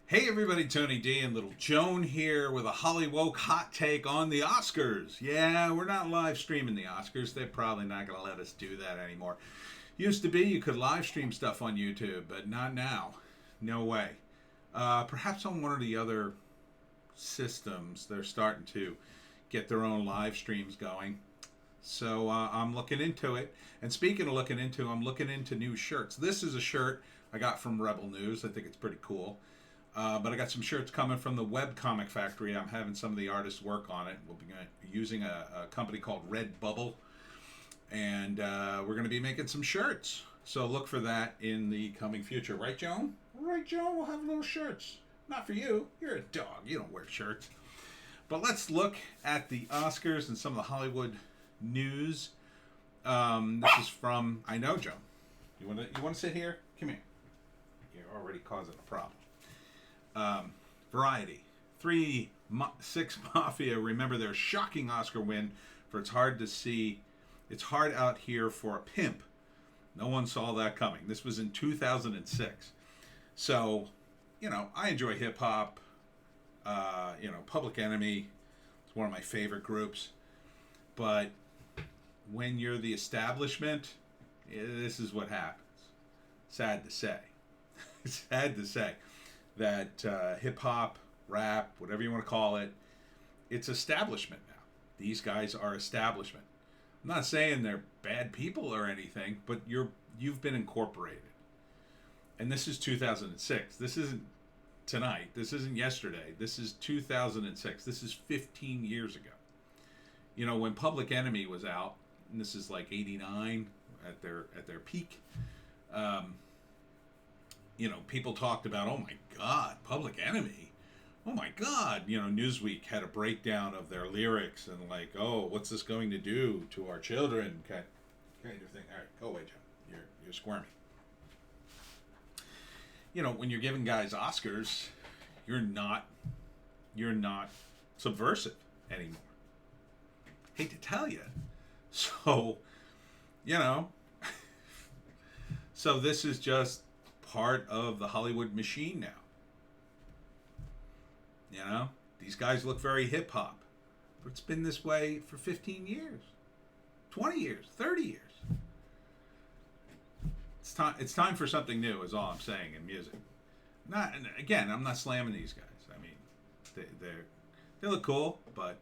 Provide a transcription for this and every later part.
Hey everybody, Tony D and Little Joan here with a Hollywoke hot take on the Oscars. Yeah, we're not live streaming the Oscars. They're probably not going to let us do that anymore. Used to be you could live stream stuff on YouTube, but not now. No way. Perhaps on one or the other systems, they're starting to get their own live streams going. So I'm looking into it. And speaking of looking into, I'm looking into new shirts. This is a shirt I got from Rebel News. I think it's pretty cool. But I got some shirts coming from the Webcomic Factory. I'm having some of the artists work on it. We'll be using a company called Redbubble. And we're going to be making some shirts. So look for that in the coming future. Right, Joan? Right, Joan? We'll have little shirts. Not for you. You're a dog. You don't wear shirts. But let's look at the Oscars and some of the Hollywood news. This is from... I know, Joan. You want to sit here? Come here. You're already causing a problem. Variety. 6 Mafia remember their shocking Oscar win for It's Hard to See. It's hard out here for a pimp. No one saw that coming. This was in 2006. So, I enjoy hip hop. Public Enemy is one of my favorite groups. But when you're the establishment, this is what happens. Sad to say. Sad to say that hip-hop, rap, whatever you want to call it, it's establishment now. These guys are establishment. I'm not saying they're bad people or anything, but you've been incorporated. And this is 2006. This isn't tonight. This isn't yesterday. This is 2006. This is 15 years ago. When Public Enemy was out, and this is like 89 at their peak, people talked about, oh my God, Public Enemy. Oh my God. Newsweek had a breakdown of their lyrics and like, oh, what's this going to do to our children? Kind of thing. All right, go away, Joe. You're squirmy. When you're giving guys Oscars, you're not subversive anymore. Hate to tell you. So, so this is just part of the Hollywood machine now. These guys look very hip hop, but it's been this way for 15 years, 20 years, 30 years. It's time for something new is all I'm saying in music. I'm not slamming these guys. I mean, they look cool, but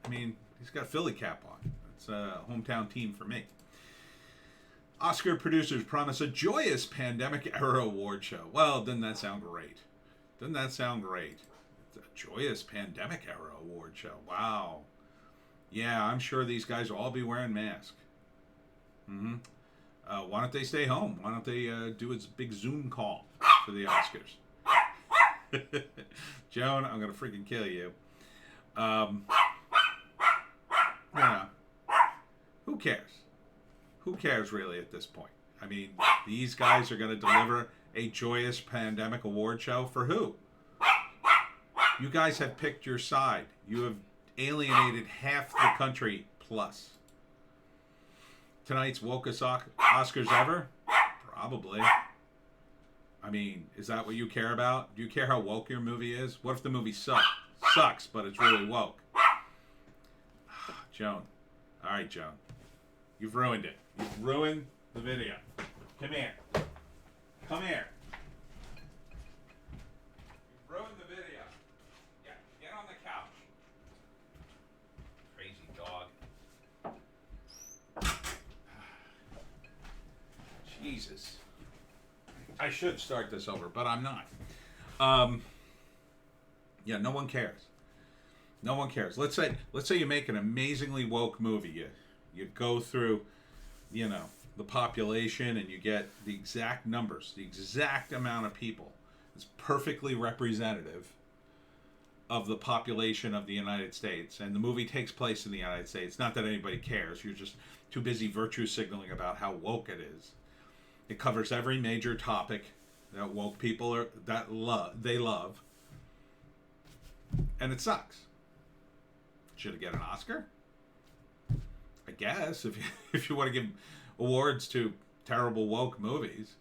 he's got a Philly cap on. It's a hometown team for me. Oscar producers promise a joyous pandemic-era award show. Well, doesn't that sound great? It's a joyous pandemic-era award show. Wow. Yeah, I'm sure these guys will all be wearing masks. Mm-hmm. Why don't they stay home? Why don't they do a big Zoom call for the Oscars? Joan, I'm going to freaking kill you. Who cares? Who cares really at this point? These guys are going to deliver a joyous pandemic award show for who? You guys have picked your side. You have alienated half the country plus. Tonight's wokest Oscars ever? Probably. Is that what you care about? Do you care how woke your movie is? What if the movie sucks, but it's really woke? Joan. All right, Joan. You've ruined it. You've ruined the video. Come here. Come here. You've ruined the video. Yeah, get on the couch. Crazy dog. Jesus. I should start this over, but I'm not. No one cares. No one cares. Let's say you make an amazingly woke movie. You go through, the population and you get the exact numbers, the exact amount of people. It's perfectly representative of the population of the United States. And the movie takes place in the United States. Not that anybody cares. You're just too busy virtue signaling about how woke it is. It covers every major topic that woke people they love. And it sucks. Should it get an Oscar? I guess if you want to give awards to terrible woke movies.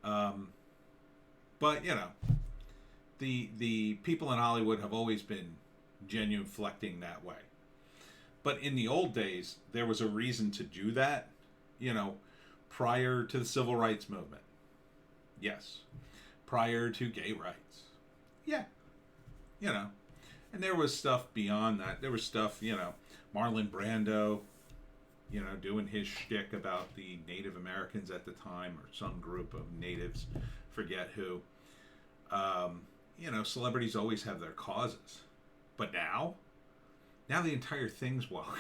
But the people in Hollywood have always been genuflecting that way. But in the old days, there was a reason to do that, you know, prior to the civil rights movement. Yes. Prior to gay rights. Yeah. You know. And there was stuff beyond that. There was stuff, you know, Marlon Brando, you know, doing his shtick about the Native Americans at the time, or some group of natives, forget who. You know, celebrities always have their causes. But now the entire thing's woke.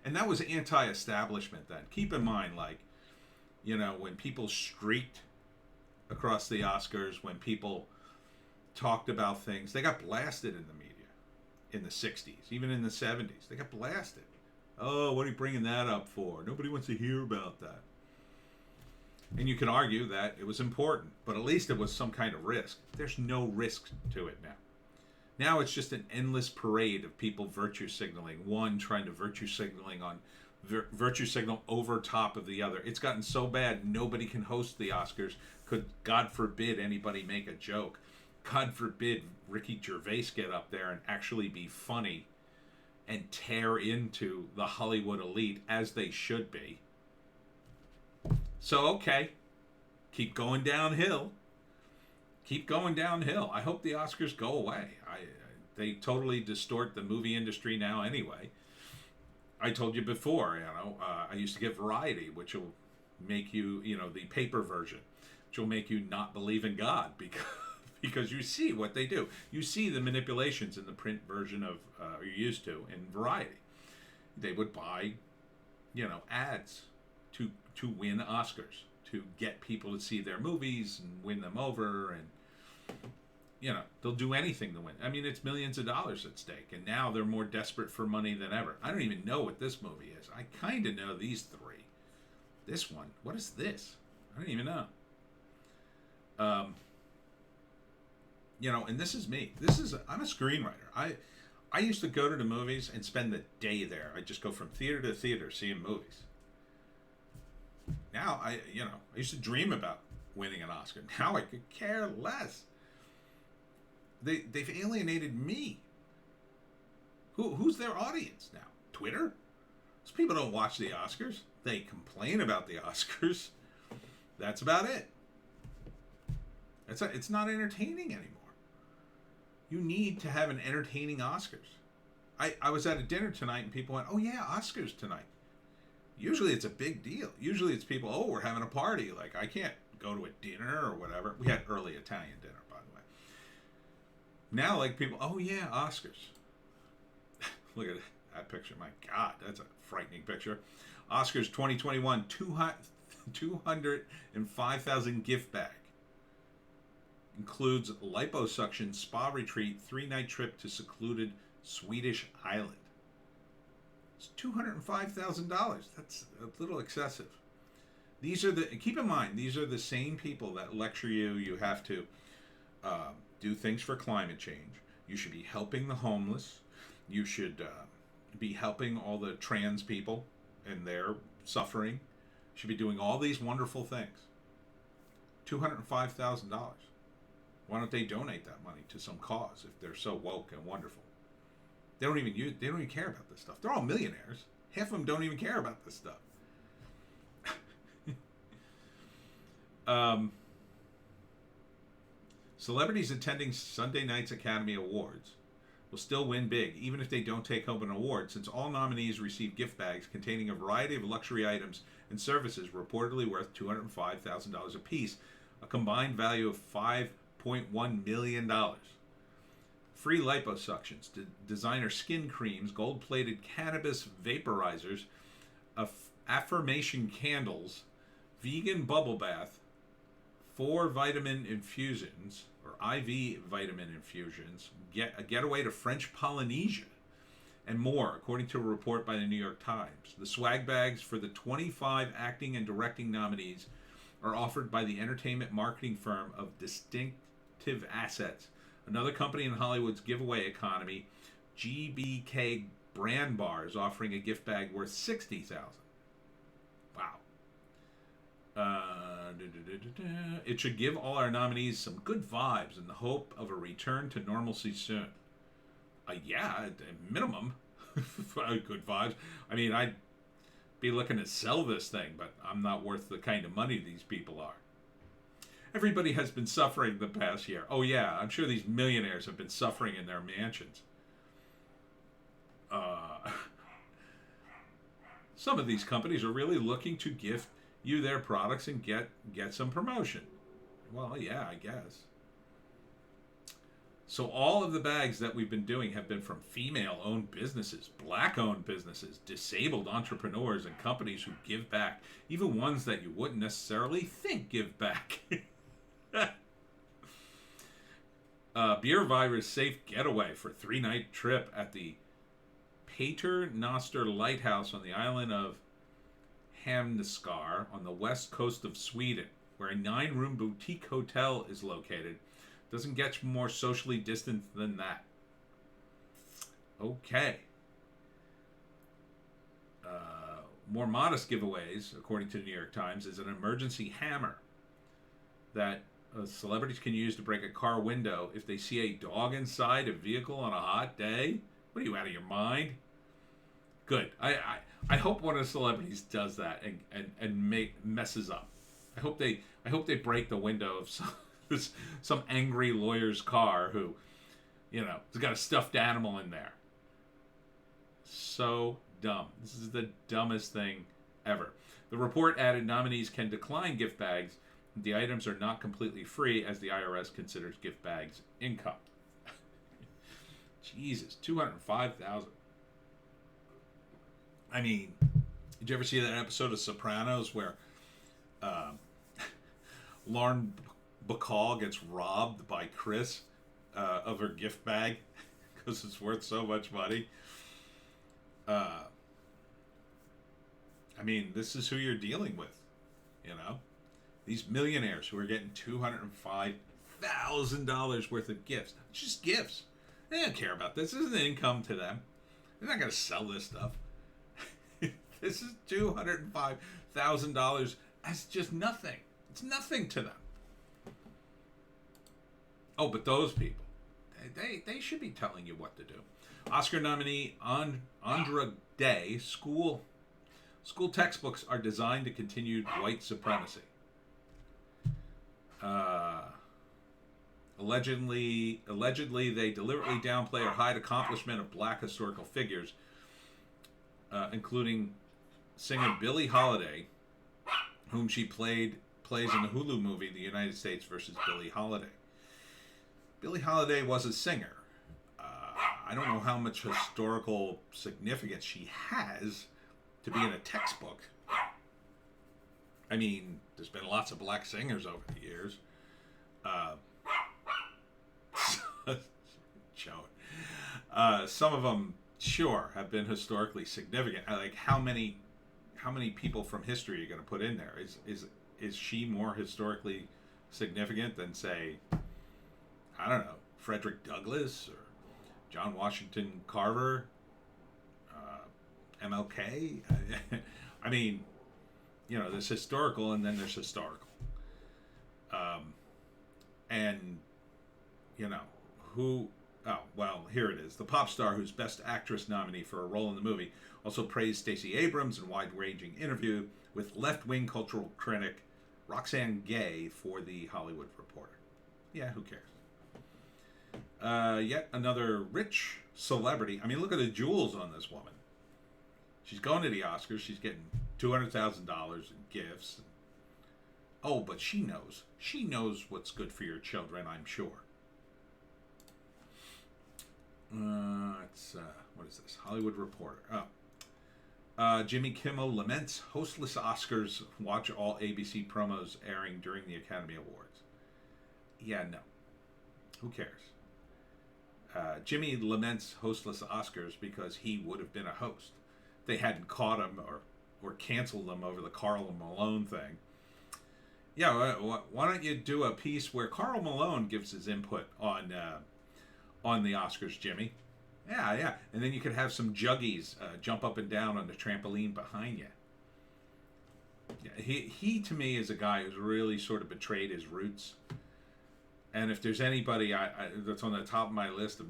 And that was anti-establishment then. Keep in mind, like, you know, when people streaked across the Oscars, when people talked about things, they got blasted in the media in the 60s, even in the 70s. They got blasted. Oh, what are you bringing that up for? Nobody wants to hear about that. And you can argue that it was important, but at least it was some kind of risk. There's no risk to it now. Now it's just an endless parade of people virtue signaling. One trying to virtue signaling on virtue signal over top of the other. It's gotten so bad nobody can host the Oscars. Could, God forbid, anybody make a joke. God forbid Ricky Gervais get up there and actually be funny and tear into the Hollywood elite as they should be. So, okay, keep going downhill. Keep going downhill. I hope the Oscars go away. They totally distort the movie industry now anyway. I told you before, you know, I used to get Variety, which will make you, you know, the paper version, which will make you not believe in God because you see what they do. You see the manipulations in the print version of, you're used to, in Variety. They would buy, you know, ads to win Oscars, to get people to see their movies and win them over, and you know, they'll do anything to win. I mean, it's millions of dollars at stake, and now they're more desperate for money than ever. I don't even know what this movie is. I kind of know these three. This one, what is this? I don't even know. You know, and this is me. I'm a screenwriter. I used to go to the movies and spend the day there. I just go from theater to theater seeing movies. Now, I used to dream about winning an Oscar. Now I could care less. They've alienated me. Who's their audience now? Twitter? Those people don't watch the Oscars. They complain about the Oscars. That's about it. It's not entertaining anymore. You need to have an entertaining Oscars. I was at a dinner tonight and people went, oh yeah, Oscars tonight. Usually it's a big deal. Usually it's people, oh, we're having a party. Like, I can't go to a dinner or whatever. We had early Italian dinner, by the way. Now, like, people, oh yeah, Oscars. Look at that picture. My God, that's a frightening picture. Oscars 2021, 205,000 gift bag. Includes liposuction, spa retreat, 3-night trip to secluded Swedish island. It's $205,000. That's a little excessive. Keep in mind, these are the same people that lecture you have to do things for climate change. You should be helping the homeless. You should be helping all the trans people and their suffering. You should be doing all these wonderful things. $205,000. Why don't they donate that money to some cause if they're so woke and wonderful? They don't even care about this stuff. They're all millionaires. Half of them don't even care about this stuff. Celebrities attending Sunday night's Academy Awards will still win big, even if they don't take home an award, since all nominees receive gift bags containing a variety of luxury items and services reportedly worth $205,000 apiece, a combined value of $5.1 million. Free liposuctions, designer skin creams, gold-plated cannabis vaporizers, affirmation candles, vegan bubble bath, 4 vitamin infusions, or IV vitamin infusions, a getaway to French Polynesia, and more, according to a report by the New York Times. The swag bags for the 25 acting and directing nominees are offered by the entertainment marketing firm of Distinctive Assets, another company in Hollywood's giveaway economy. GBK Brand Bar is offering a gift bag worth $60,000. Wow. It should give all our nominees some good vibes in the hope of a return to normalcy soon. Yeah, at minimum, good vibes. I mean, I'd be looking to sell this thing, but I'm not worth the kind of money these people are. Everybody has been suffering the past year. Oh yeah, I'm sure these millionaires have been suffering in their mansions. Some of these companies are really looking to gift you their products and get some promotion. Well, yeah, I guess. So all of the bags that we've been doing have been from female-owned businesses, black-owned businesses, disabled entrepreneurs, and companies who give back, even ones that you wouldn't necessarily think give back. Beer virus safe getaway for 3-night trip at the Pater Noster Lighthouse on the island of Hamneskar on the west coast of Sweden, where a 9-room boutique hotel is located. Doesn't get more socially distant than that. Okay. More modest giveaways, according to the New York Times, is an emergency hammer that celebrities can use to break a car window if they see a dog inside a vehicle on a hot day. What are you, out of your mind? Good. I hope one of the celebrities does that and messes up. I hope they break the window of some angry lawyer's car who, has got a stuffed animal in there. So dumb. This is the dumbest thing ever. The report added nominees can decline gift bags. The items are not completely free as the IRS considers gift bags income. Jesus, $205,000. I mean, did you ever see that episode of Sopranos where Lauren Bacall gets robbed by Chris of her gift bag because it's worth so much money? I mean, this is who you're dealing with, These millionaires who are getting $205,000 worth of gifts. It's just gifts. They don't care about this. This isn't income to them. They're not going to sell this stuff. This is $205,000 as just nothing. It's nothing to them. Oh, but those people, they should be telling you what to do. Oscar nominee Andra Day, school textbooks are designed to continue white supremacy. Allegedly, they deliberately downplay or hide accomplishment of black historical figures, including singer Billie Holiday, whom she plays in the Hulu movie The United States versus Billie Holiday. Billie Holiday was a singer. I don't know how much historical significance she has to be in a textbook. I mean, there's been lots of black singers over the years. Some of them, sure, have been historically significant. Like, how many people from history are you going to put in there? Is she more historically significant than, say, I don't know, Frederick Douglass or John Washington Carver, MLK? I mean, there's historical and then there's historical. And, who... Oh, well, here it is. The pop star who's Best Actress nominee for a role in the movie also praised Stacey Abrams in a wide-ranging interview with left-wing cultural critic Roxane Gay for The Hollywood Reporter. Yeah, who cares? Yet another rich celebrity. I mean, look at the jewels on this woman. She's going to the Oscars. She's getting $200,000 in gifts. Oh, but she knows. She knows what's good for your children, I'm sure. What is this? Hollywood Reporter. Jimmy Kimmel laments hostless Oscars. Watch all ABC promos airing during the Academy Awards. Yeah, no. Who cares? Jimmy laments hostless Oscars because he would have been a host. They hadn't caught him or canceled him over the Karl Malone thing. Yeah, why don't you do a piece where Karl Malone gives his input on the Oscars, Jimmy? Yeah. And then you could have some juggies jump up and down on the trampoline behind you. Yeah, he to me is a guy who's really sort of betrayed his roots. And if there's anybody that's on the top of my list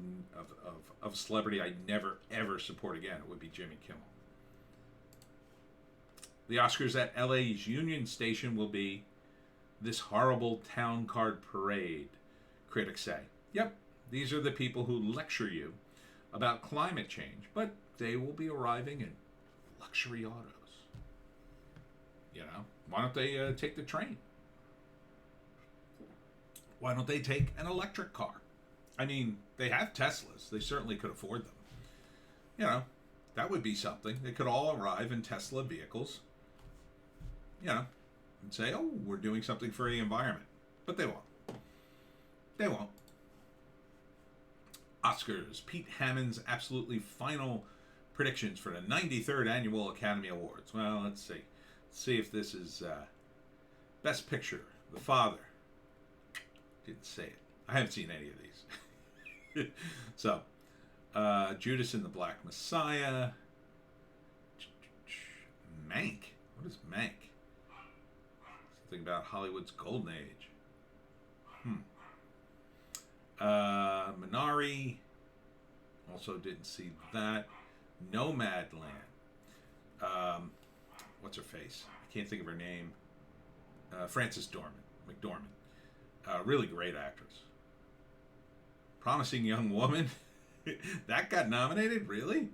of celebrity I'd never ever support again, it would be Jimmy Kimmel. The Oscars at LA's Union Station will be this horrible town card parade, critics say. Yep, these are the people who lecture you about climate change, but they will be arriving in luxury autos. You know, why don't they take the train? Why don't they take an electric car? I mean, they have Teslas. They certainly could afford them. You know, that would be something. They could all arrive in Tesla vehicles, you know, and say, oh, we're doing something for the environment. But they won't. They won't. Oscars. Pete Hammond's absolutely final predictions for the 93rd Annual Academy Awards. Well, let's see. Let's see if this is Best Picture, The Father. Didn't say it. I haven't seen any of these. So, Judas and the Black Messiah. Mank. What is Mank? Something about Hollywood's golden age. Minari. Also didn't see that. Nomadland. What's her face? I can't think of her name. Frances McDormand. Really great actress. Promising Young Woman. That got nominated? Really?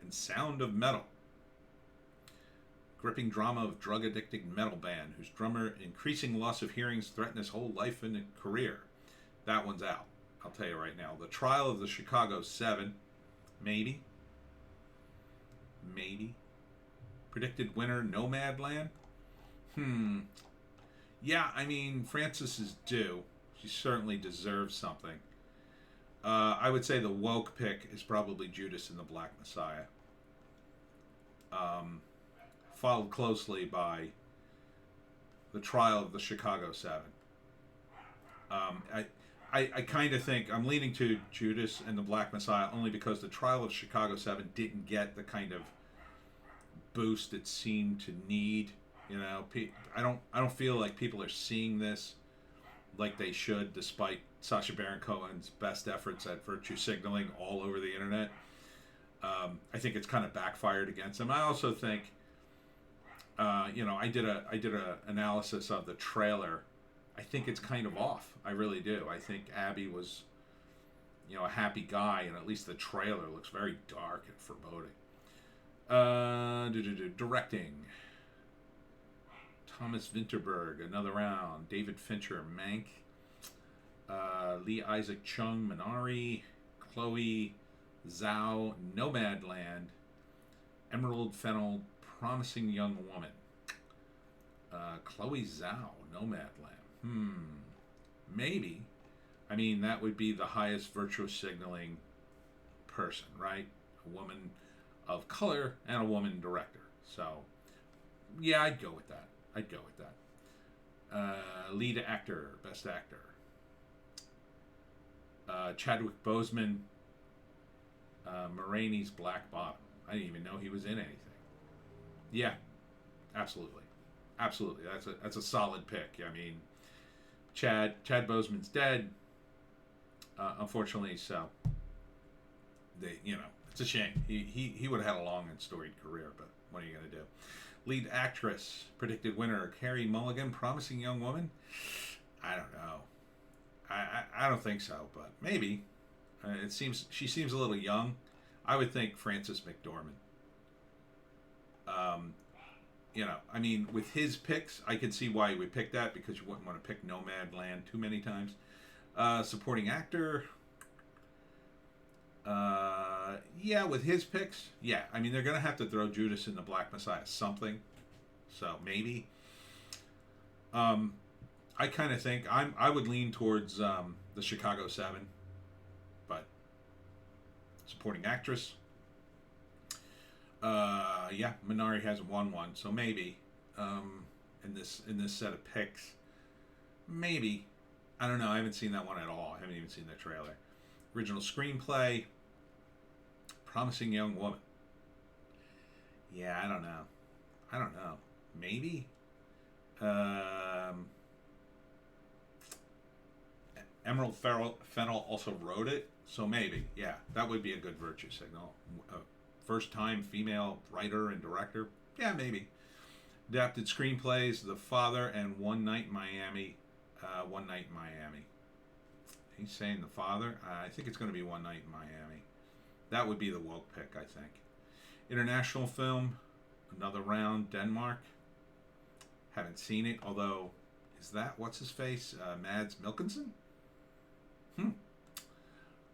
And Sound of Metal. Gripping drama of drug-addicted metal band whose drummer increasing loss of hearings threaten his whole life and career. That one's out. I'll tell you right now. The Trial of the Chicago 7. Maybe. Maybe. Predicted winner, Nomadland. Yeah, I mean, Frances is due. She certainly deserves something. I would say the woke pick is probably Judas and the Black Messiah. Followed closely by the Trial of the Chicago 7. I kind of think I'm leaning to Judas and the Black Messiah only because the Trial of Chicago 7 didn't get the kind of boost it seemed to need. You know, I don't feel like people are seeing this like they should, despite Sacha Baron Cohen's best efforts at virtue signaling all over the internet. I think it's kind of backfired against him. I also think, you know, I did a analysis of the trailer. I think it's kind of off. I really do. I think Abby was, you know, a happy guy, and at least the trailer looks very dark and foreboding. Directing. Thomas Vinterberg, Another Round. David Fincher, Mank. Lee Isaac Chung, Minari. Chloe Zhao, Nomadland. Emerald Fennell, Promising Young Woman. Chloe Zhao, Nomadland. Maybe. I mean, that would be the highest virtue signaling person, right? A woman of color and a woman director. So, yeah, I'd go with that. Lead actor, best actor. Chadwick Boseman, Maraine's Black Bottom. I didn't even know he was in anything. Yeah, absolutely. That's a solid pick. I mean, Chad Boseman's dead, unfortunately. So, it's a shame. He would have had a long and storied career, but what are you gonna do? Lead actress, predicted winner, Carey Mulligan, Promising Young Woman. I don't know. I don't think so, but maybe. She seems a little young. I would think Frances McDormand. I mean, with his picks, I could see why he would pick that, because you wouldn't want to pick Nomadland too many times. Supporting actor. Yeah, with his picks, yeah. I mean, they're going to have to throw Judas and the Black Messiah something. So, maybe. I kind of think I would lean towards the Chicago 7. But supporting actress. Yeah, Minari hasn't won one, so maybe in this set of picks, maybe. I don't know. I haven't seen that one at all. I haven't even seen the trailer. Original screenplay, Promising Young Woman. Yeah, I don't know. maybe. Um, Emerald Fennell also wrote it, so maybe, yeah, that would be a good virtue signal. First time female writer and director, yeah, maybe. Adapted screenplays: The Father and One Night in Miami. One Night in Miami. He's saying The Father. I think it's going to be One Night in Miami. That would be the woke pick, I think. International film, Another Round, Denmark. Haven't seen it, although, is that, what's his face? Mads Mikkelsen?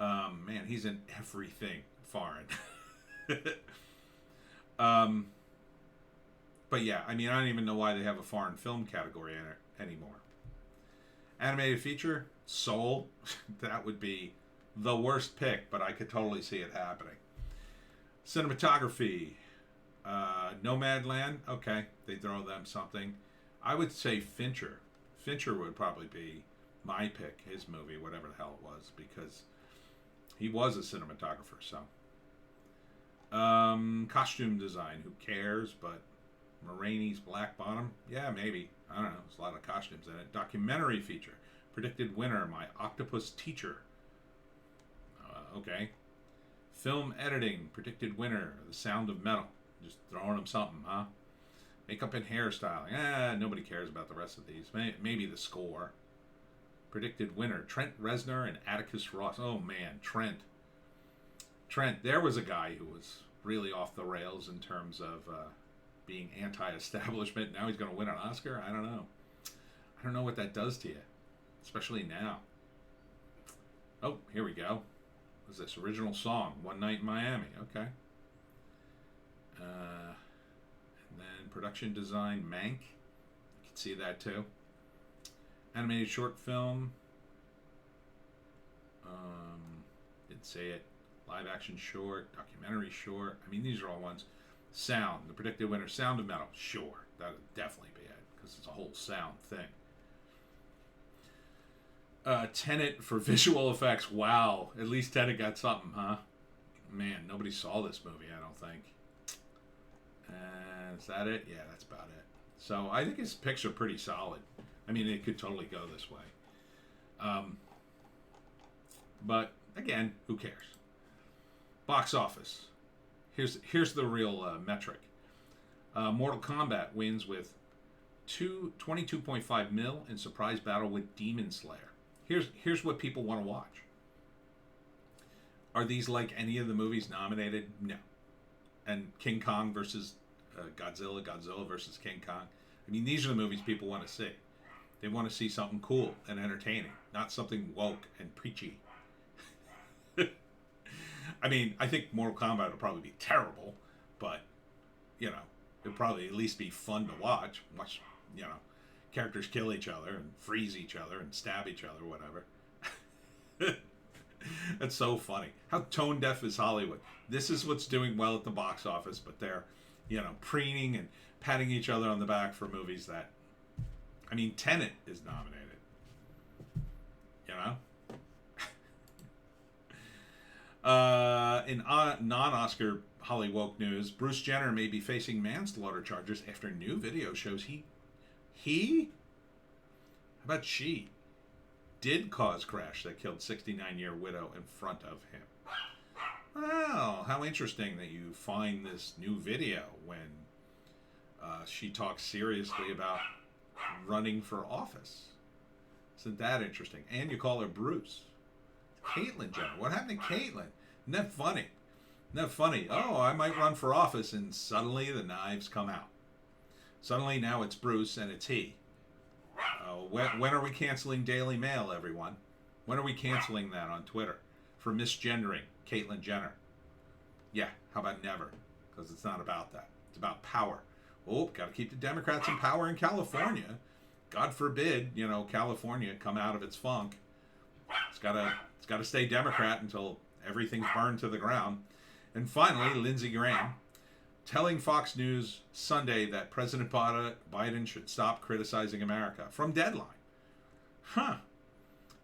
Man, he's in everything foreign. But yeah, I mean, I don't even know why they have a foreign film category in it anymore. Animated feature, Soul. That would be the worst pick, but I could totally see it happening. Cinematography, Nomadland. Okay, they throw them something. I would say Fincher. Fincher would probably be my pick, his movie, whatever the hell it was, because he was a cinematographer. So, costume design. Who cares? But Marini's Black Bottom. Yeah, maybe. I don't know. There's a lot of costumes in it. Documentary feature. Predicted winner, My Octopus Teacher. Okay. Film editing. Predicted winner, The Sound of Metal. Just throwing them something, huh? Makeup and hairstyling. Nobody cares about the rest of these. Maybe the score. Predicted winner, Trent Reznor and Atticus Ross. Oh, man, Trent. There was a guy who was really off the rails in terms of being anti-establishment. Now he's going to win an Oscar? I don't know. I don't know what that does to you, especially now. Oh, here we go. What's this? Original song, One Night in Miami. Okay. And then production design, Mank. You can see that too. Animated short film. Didn't say it. Live action short, documentary short. I mean, these are all ones. Sound, the predicted winner, Sound of Metal. Sure, that would definitely be it, because it's a whole sound thing. Tenet for visual effects. Wow, at least Tenet got something, huh? Man, nobody saw this movie, I don't think. Is that it? Yeah, that's about it. So I think his picks are pretty solid. I mean, it could totally go this way. But again, who cares? Box office. Here's the real metric. Mortal Kombat wins with 22.5 mil in surprise battle with Demon Slayer. Here's what people want to watch. Are these like any of the movies nominated? No. And King Kong versus Godzilla versus King Kong. I mean, these are the movies people want to see. They want to see something cool and entertaining, not something woke and preachy. I mean, I think Mortal Kombat would probably be terrible, but, you know, it'd probably at least be fun to watch. Watch, you know, characters kill each other and freeze each other and stab each other, whatever. That's so funny. How tone deaf is Hollywood? This is what's doing well at the box office, but they're, you know, preening and patting each other on the back for movies that, I mean, Tenet is nominated. You know? In non-Oscar Hollywoke news, Bruce Jenner may be facing manslaughter charges after new video shows he? How about she? Did cause crash that killed 69-year widow in front of him. Well, how interesting that you find this new video when she talks seriously about running for office. Isn't that interesting? And you call her Bruce. Caitlyn Jenner. What happened to Caitlyn? Isn't that funny? Isn't that funny? Oh, I might run for office, and suddenly the knives come out. Suddenly now it's Bruce and it's he. When are we canceling Daily Mail, everyone? When are we canceling that on Twitter for misgendering Caitlyn Jenner? Yeah, how about never? Because it's not about that. It's about power. Oh, got to keep the Democrats in power in California. God forbid, you know, California come out of its funk. It's got to stay Democrat until everything's burned to the ground. And finally, Lindsey Graham telling Fox News Sunday that President Biden should stop criticizing America from Deadline. Huh.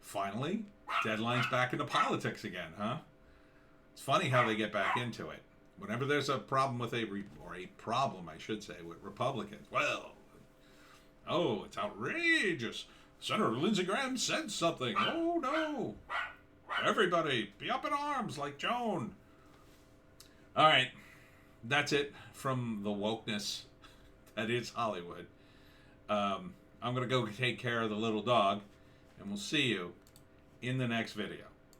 Finally, Deadline's back into politics again, huh? It's funny how they get back into it. Whenever there's a problem with a problem, I should say, with Republicans, well, oh, it's outrageous. Senator Lindsey Graham said something. Oh no! Everybody, be up in arms like Joan. All right, that's it from the wokeness that is Hollywood. I'm gonna go take care of the little dog, and we'll see you in the next video.